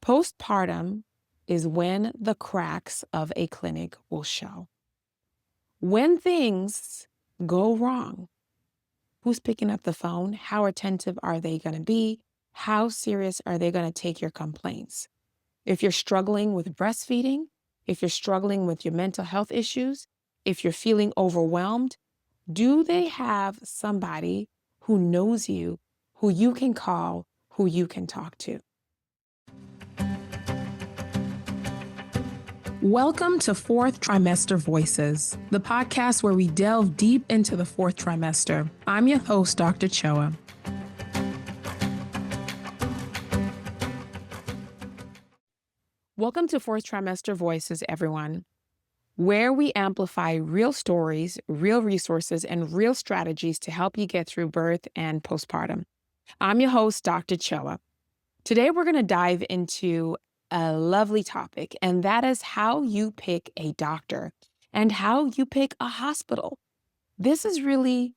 Postpartum is when the cracks of a clinic will show. When things go wrong, who's picking up the phone? How attentive are they going to be? How serious are they going to take your complaints? If you're struggling with breastfeeding, if you're struggling with your mental health issues, if you're feeling overwhelmed, do they have somebody who knows you, who you can call, who you can talk to? Welcome to Fourth Trimester Voices, the podcast where we delve deep into the fourth trimester. I'm your host, Dr. Choa. Welcome to Fourth Trimester Voices, everyone, where we amplify real stories, real resources, and real strategies to help you get through birth and postpartum. I'm your host, Dr. Choa. Today, we're going to dive into a lovely topic, and that is how you pick a doctor and how you pick a hospital. This is really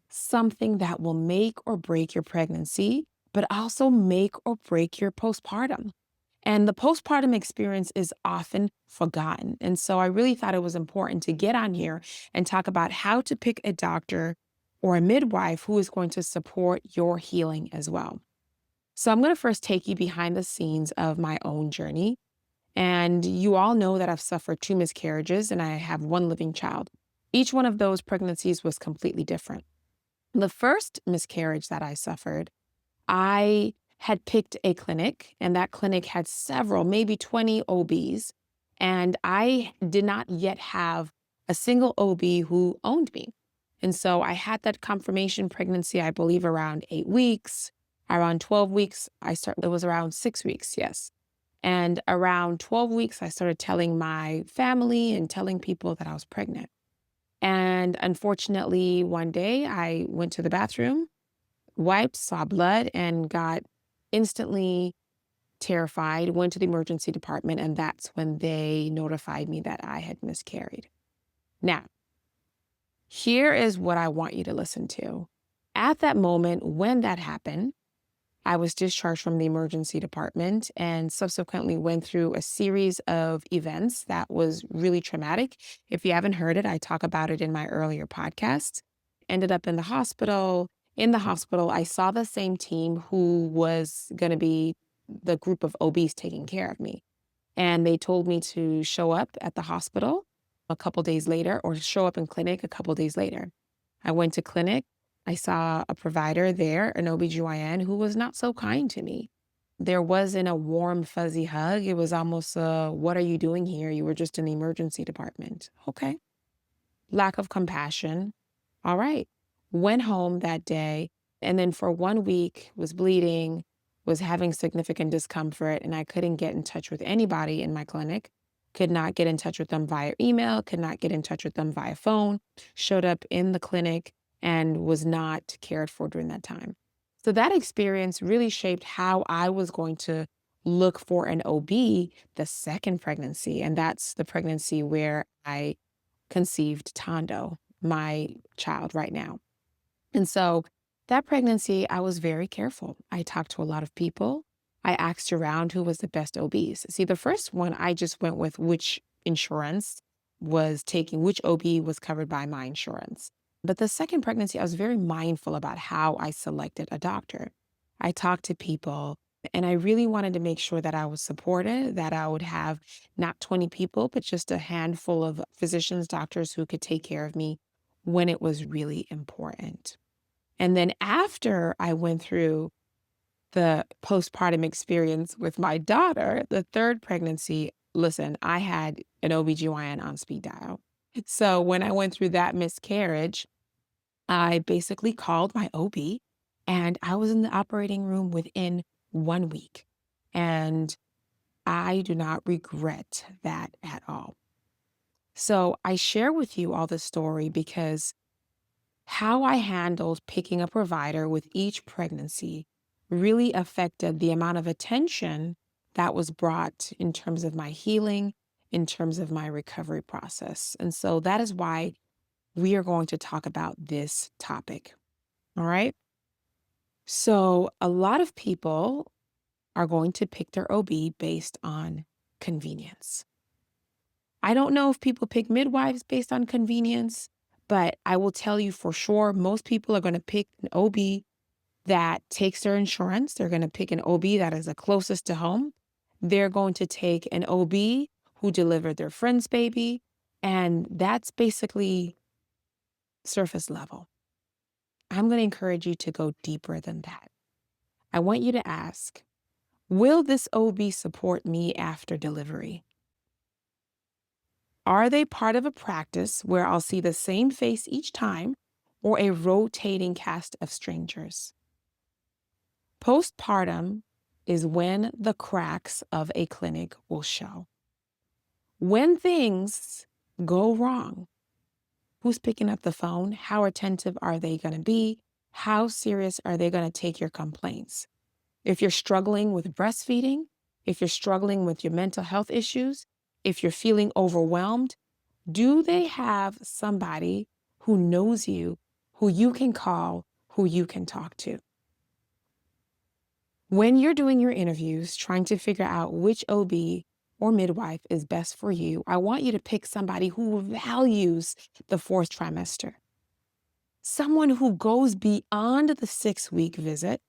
something that will make or break your pregnancy, but also make or break your postpartum. And the postpartum experience is often forgotten. And so I really thought it was important to get on here and talk about how to pick a doctor or a midwife who is going to support your healing as well. So I'm going to first take you behind the scenes of my own journey. And you all know that I've suffered 2 miscarriages and I have 1 living child. Each one of those pregnancies was completely different. The first miscarriage that I suffered, I had picked a clinic, and that clinic had several, maybe 20 OBs. And I did not yet have a single OB who owned me. And so I had that confirmation pregnancy, I believe, around 8 weeks. Around 12 weeks, it was around 6 weeks, yes. And around 12 weeks, I started telling my family and telling people that I was pregnant. And unfortunately, one day I went to the bathroom, wiped, saw blood, and got instantly terrified, went to the emergency department, and that's when they notified me that I had miscarried. Now, here is what I want you to listen to. At that moment, when that happened, I was discharged from the emergency department and subsequently went through a series of events that was really traumatic. If you haven't heard it, I talk about it in my earlier podcast. Ended up in the hospital. In the hospital, I saw the same team who was going to be the group of OBs taking care of me. And they told me to show up at the hospital a couple days later or show up in clinic a couple days later. I went to clinic. I saw a provider there, an OBGYN, who was not so kind to me. There wasn't a warm, fuzzy hug. It was almost what are you doing here? You were just in the emergency department. Okay. Lack of compassion. All right. Went home that day, and then for 1 week was bleeding, was having significant discomfort, and I couldn't get in touch with anybody in my clinic. Could not get in touch with them via email, could not get in touch with them via phone. Showed up in the clinic and was not cared for during that time. So that experience really shaped how I was going to look for an OB the second pregnancy. And that's the pregnancy where I conceived Tondo, my child right now. And so that pregnancy, I was very careful. I talked to a lot of people. I asked around who was the best OBs. See, the first one, I just went with which insurance was taking, which OB was covered by my insurance. But the second pregnancy, I was very mindful about how I selected a doctor. I talked to people, and I really wanted to make sure that I was supported, that I would have not 20 people, but just a handful of physicians, doctors who could take care of me when it was really important. And then after I went through the postpartum experience with my daughter, the third pregnancy, listen, I had an OBGYN on speed dial. So when I went through that miscarriage, I basically called my OB and I was in the operating room within 1 week. And I do not regret that at all. So I share with you all this story because how I handled picking a provider with each pregnancy really affected the amount of attention that was brought in terms of my healing, in terms of my recovery process. And so that is why we are going to talk about this topic. All right. So a lot of people are going to pick their OB based on convenience. I don't know if people pick midwives based on convenience, but I will tell you for sure, most people are going to pick an OB that takes their insurance. They're going to pick an OB that is the closest to home. They're going to take an OB who delivered their friend's baby. And that's basically surface level. I'm going to encourage you to go deeper than that. I want you to ask, will this OB support me after delivery? Are they part of a practice where I'll see the same face each time or a rotating cast of strangers? Postpartum is when the cracks of a clinic will show. When things go wrong, who's picking up the phone? How attentive are they going to be? How serious are they going to take your complaints? If you're struggling with breastfeeding, if you're struggling with your mental health issues, if you're feeling overwhelmed, do they have somebody who knows you, who you can call, who you can talk to? When you're doing your interviews, trying to figure out which OB or midwife is best for you, I want you to pick somebody who values the fourth trimester. Someone who goes beyond the 6-week visit.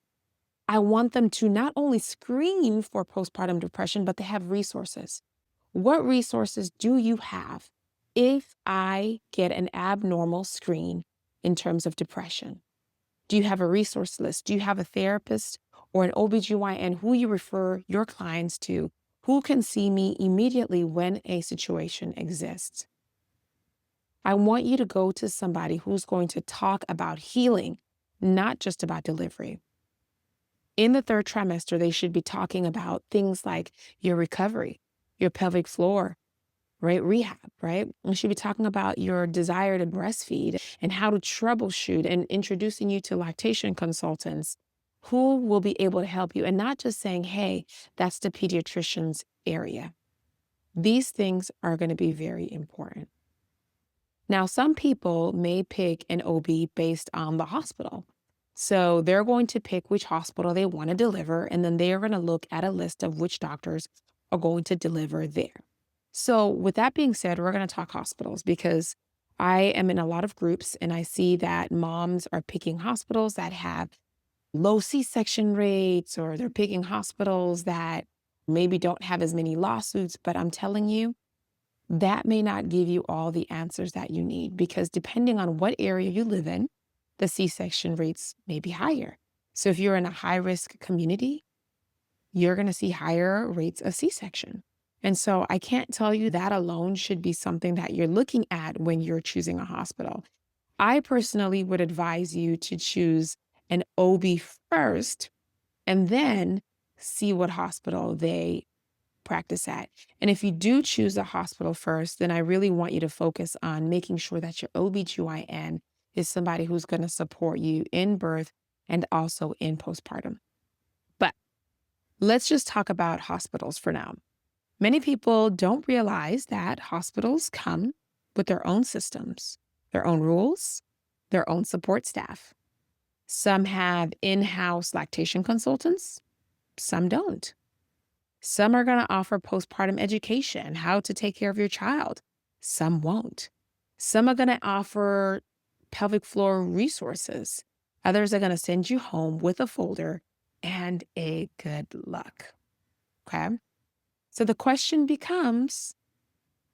I want them to not only screen for postpartum depression, but they have resources. What resources do you have if I get an abnormal screen in terms of depression? Do you have a resource list? Do you have a therapist or an OBGYN who you refer your clients to, who can see me immediately when a situation exists? I want you to go to somebody who's going to talk about healing, not just about delivery. In the 3rd trimester, they should be talking about things like your recovery, your pelvic floor, right? Rehab, right? We should be talking about your desire to breastfeed and how to troubleshoot and introducing you to lactation consultants who will be able to help you and not just saying, hey, that's the pediatrician's area. These things are going to be very important. Now, some people may pick an OB based on the hospital. So they're going to pick which hospital they want to deliver, and then they are going to look at a list of which doctors are going to deliver there. So with that being said, we're going to talk hospitals because I am in a lot of groups and I see that moms are picking hospitals that have low C-section rates, or they're picking hospitals that maybe don't have as many lawsuits. But I'm telling you, that may not give you all the answers that you need, because depending on what area you live in, the C-section rates may be higher. So if you're in a high-risk community, you're going to see higher rates of C-section. And so I can't tell you that alone should be something that you're looking at when you're choosing a hospital. I personally would advise you to choose an OB first and then see what hospital they practice at. And if you do choose a hospital first, then I really want you to focus on making sure that your OBGYN is somebody who's going to support you in birth and also in postpartum. But let's just talk about hospitals for now. Many people don't realize that hospitals come with their own systems, their own rules, their own support staff. Some have in-house lactation consultants, some don't. Some are going to offer postpartum education, how to take care of your child. Some won't. Some are going to offer pelvic floor resources. Others are going to send you home with a folder and a good luck. Okay? So the question becomes,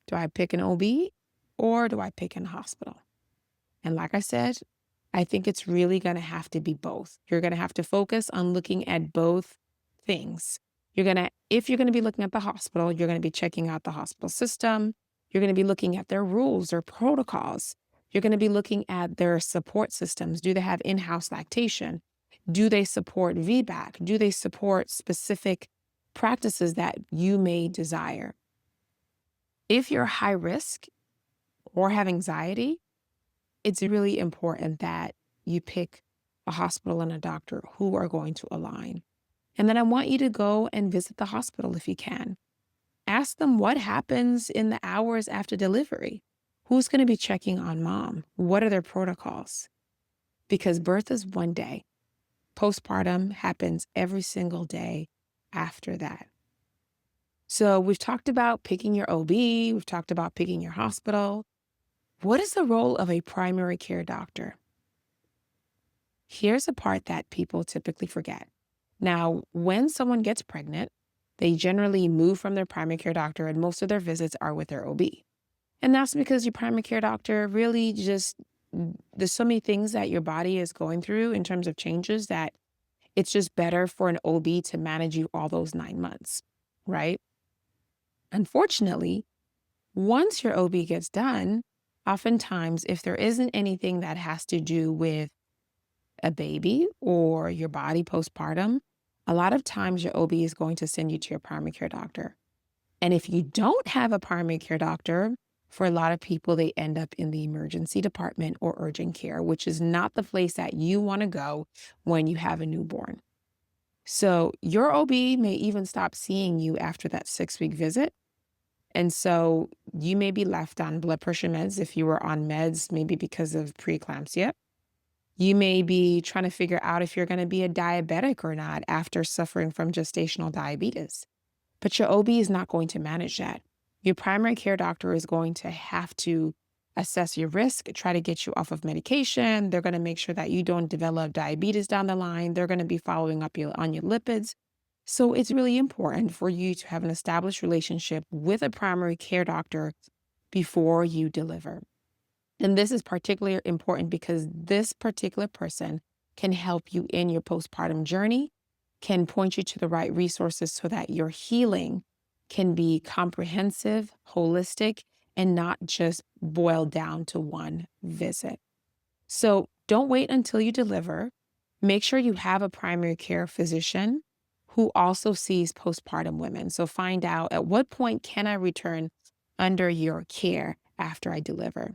do I pick an OB or do I pick a hospital? And like I said, I think it's really going to have to be both. You're going to have to focus on looking at both things. If you're going to be looking at the hospital, you're going to be checking out the hospital system. You're going to be looking at their rules, their protocols. You're going to be looking at their support systems. Do they have in-house lactation? Do they support VBAC? Do they support specific practices that you may desire? If you're high risk or have anxiety, it's really important that you pick a hospital and a doctor who are going to align. And then I want you to go and visit the hospital if you can. Ask them what happens in the hours after delivery. Who's going to be checking on mom? What are their protocols? Because birth is one day. Postpartum happens every single day after that. So we've talked about picking your OB, we've talked about picking your hospital. What is the role of a primary care doctor? Here's a part that people typically forget. Now, when someone gets pregnant, they generally move from their primary care doctor and most of their visits are with their OB. And that's because your primary care doctor really just, there's so many things that your body is going through in terms of changes that it's just better for an OB to manage you all those 9 months, right? Unfortunately, once your OB gets done, oftentimes, if there isn't anything that has to do with a baby or your body postpartum, a lot of times your OB is going to send you to your primary care doctor. And if you don't have a primary care doctor, for a lot of people, they end up in the emergency department or urgent care, which is not the place that you want to go when you have a newborn. So your OB may even stop seeing you after that 6-week visit. And so you may be left on blood pressure meds if you were on meds, maybe because of preeclampsia. You may be trying to figure out if you're going to be a diabetic or not after suffering from gestational diabetes. But your OB is not going to manage that. Your primary care doctor is going to have to assess your risk, try to get you off of medication. They're going to make sure that you don't develop diabetes down the line. They're going to be following up on your lipids. So it's really important for you to have an established relationship with a primary care doctor before you deliver. And this is particularly important because this particular person can help you in your postpartum journey, can point you to the right resources so that your healing can be comprehensive, holistic, and not just boiled down to one visit. So don't wait until you deliver. Make sure you have a primary care physician who also sees postpartum women. So find out at what point can I return under your care after I deliver.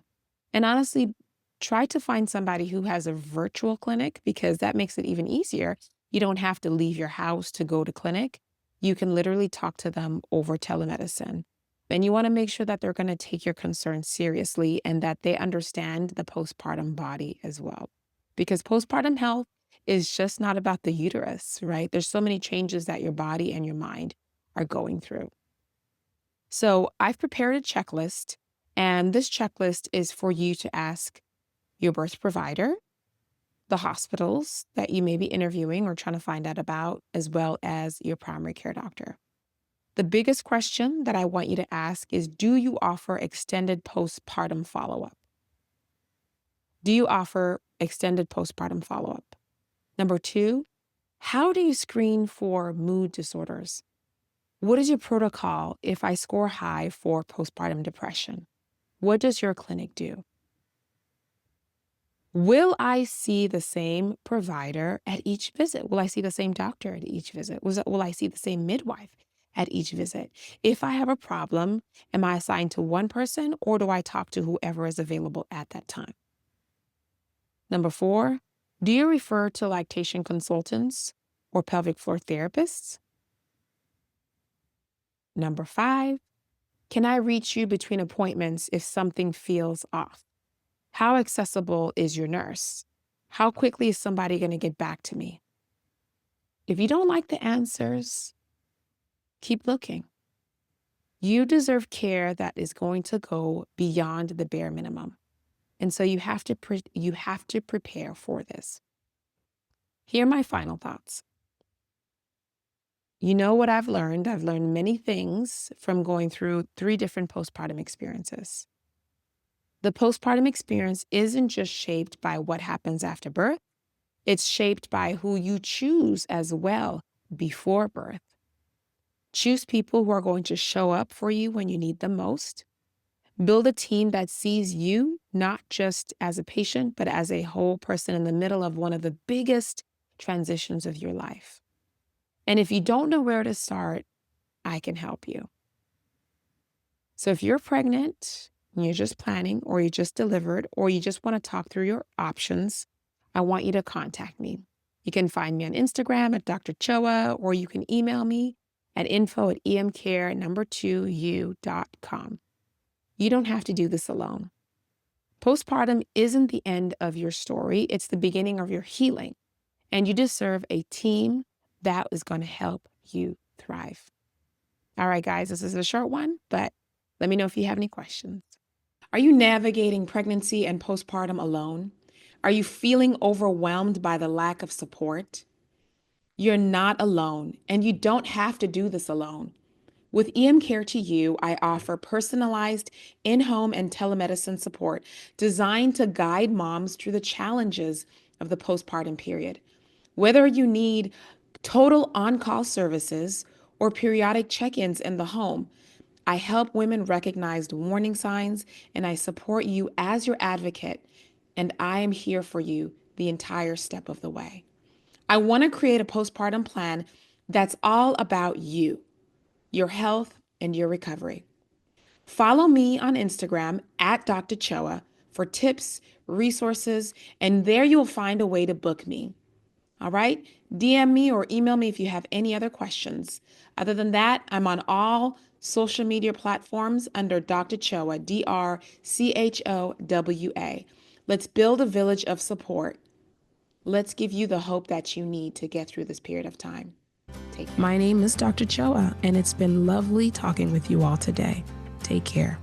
And honestly, try to find somebody who has a virtual clinic because that makes it even easier. You don't have to leave your house to go to clinic. You can literally talk to them over telemedicine. And you want to make sure that they're going to take your concerns seriously and that they understand the postpartum body as well. Because postpartum health is just not about the uterus, right? There's so many changes that your body and your mind are going through. So I've prepared a checklist, and this checklist is for you to ask your birth provider, the hospitals that you may be interviewing or trying to find out about, as well as your primary care doctor. The biggest question that I want you to ask is, do you offer extended postpartum follow-up? Do you offer extended postpartum follow-up? Number 2, how do you screen for mood disorders? What is your protocol if I score high for postpartum depression? What does your clinic do? Will I see the same provider at each visit? Will I see the same doctor at each visit? Will I see the same midwife at each visit? If I have a problem, am I assigned to one person or do I talk to whoever is available at that time? Number 4, do you refer to lactation consultants or pelvic floor therapists? Number 5, can I reach you between appointments if something feels off? How accessible is your nurse? How quickly is somebody going to get back to me? If you don't like the answers, keep looking. You deserve care that is going to go beyond the bare minimum. And so you have to prepare for this. Here are my final thoughts. You know what I've learned? I've learned many things from going through 3 different postpartum experiences. The postpartum experience isn't just shaped by what happens after birth. It's shaped by who you choose as well before birth. Choose people who are going to show up for you when you need them most. Build a team that sees you not just as a patient, but as a whole person in the middle of one of the biggest transitions of your life. And if you don't know where to start, I can help you. So if you're pregnant, and you're just planning, or you just delivered, or you just want to talk through your options, I want you to contact me. You can find me on Instagram at Dr. Choa, or you can email me at info@emcare2u.com. You don't have to do this alone. Postpartum isn't the end of your story. It's the beginning of your healing. And you deserve a team that is going to help you thrive. All right, guys, this is a short one, but let me know if you have any questions. Are you navigating pregnancy and postpartum alone? Are you feeling overwhelmed by the lack of support? You're not alone, and you don't have to do this alone. With EM Care to You, I offer personalized in-home and telemedicine support designed to guide moms through the challenges of the postpartum period. Whether you need total on-call services or periodic check-ins in the home, I help women recognize the warning signs and I support you as your advocate, and I am here for you the entire step of the way. I want to create a postpartum plan that's all about you, your health, and your recovery. Follow me on Instagram at Dr. Choa for tips, resources, and there you'll find a way to book me. All right? DM me or email me if you have any other questions. Other than that, I'm on all social media platforms under Dr. Choa, DrChowa. Let's build a village of support. Let's give you the hope that you need to get through this period of time. Take care. My name is Dr. Choa, and it's been lovely talking with you all today. Take care.